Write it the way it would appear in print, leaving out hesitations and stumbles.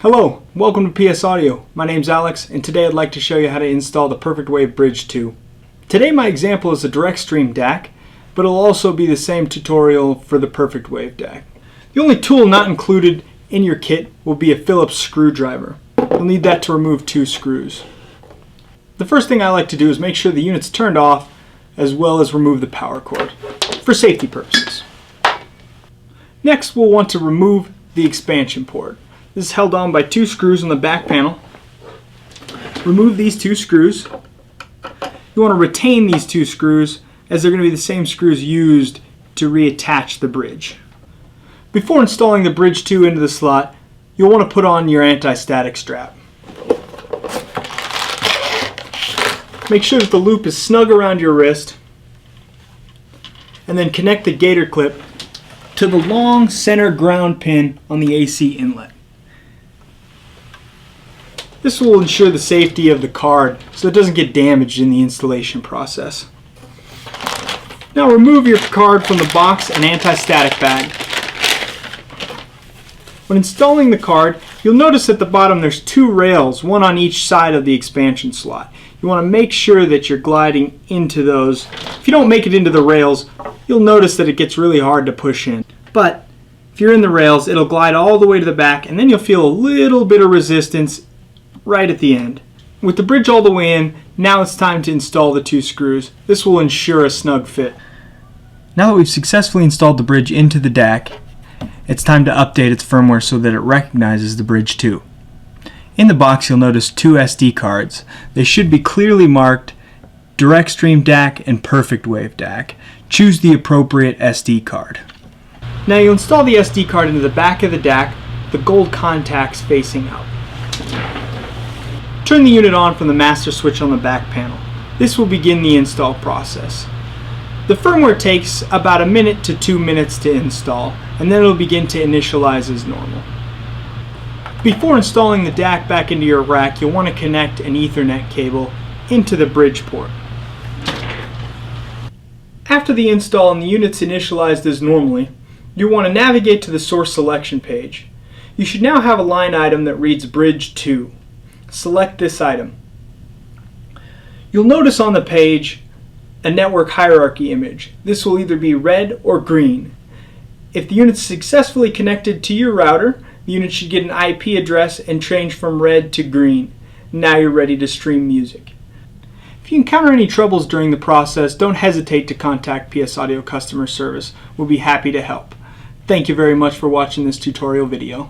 Hello, welcome to PS Audio. My name's Alex, and today I'd like to show you how to install the Perfect Wave Bridge 2. Today my example is a direct stream DAC, but it'll also be the same tutorial for the Perfect Wave DAC. The only tool not included in your kit will be a Phillips screwdriver. You'll need that to remove 2 screws. The first thing I like to do is make sure the unit's turned off, as well as remove the power cord, for safety purposes. Next, we'll want to remove the expansion port. This is held on by 2 screws on the back panel. Remove these 2 screws. You want to retain these 2 screws as they're going to be the same screws used to reattach the bridge. Before installing the Bridge 2 into the slot, you'll want to put on your anti-static strap. Make sure that the loop is snug around your wrist, and then connect the gator clip to the long center ground pin on the AC inlet. This will ensure the safety of the card so it doesn't get damaged in the installation process. Now remove your card from the box and anti-static bag. When installing the card, you'll notice at the bottom there's 2 rails, one on each side of the expansion slot. You want to make sure that you're gliding into those. If you don't make it into the rails, you'll notice that it gets really hard to push in. But if you're in the rails, it'll glide all the way to the back, and then you'll feel a little bit of resistance right at the end. With the bridge all the way in, now it's time to install the 2 screws. This will ensure a snug fit. Now that we've successfully installed the bridge into the DAC, it's time to update its firmware so that it recognizes the Bridge 2. In the box you'll notice 2 SD cards. They should be clearly marked Direct Stream DAC and Perfect Wave DAC. Choose the appropriate SD card. Now you'll install the SD card into the back of the DAC, the gold contacts facing out. Turn the unit on from the master switch on the back panel. This will begin the install process. The firmware takes about 1 to 2 minutes to install, and then it will begin to initialize as normal. Before installing the DAC back into your rack, you'll want to connect an Ethernet cable into the bridge port. After the install and the unit's initialized as normally, you'll want to navigate to the source selection page. You should now have a line item that reads Bridge 2. Select this item. You'll notice on the page a network hierarchy image. This will either be red or green. If the unit's successfully connected to your router, the unit should get an IP address and change from red to green. Now you're ready to stream music. If you encounter any troubles during the process, don't hesitate to contact PS Audio customer service. We'll be happy to help. Thank you very much for watching this tutorial video.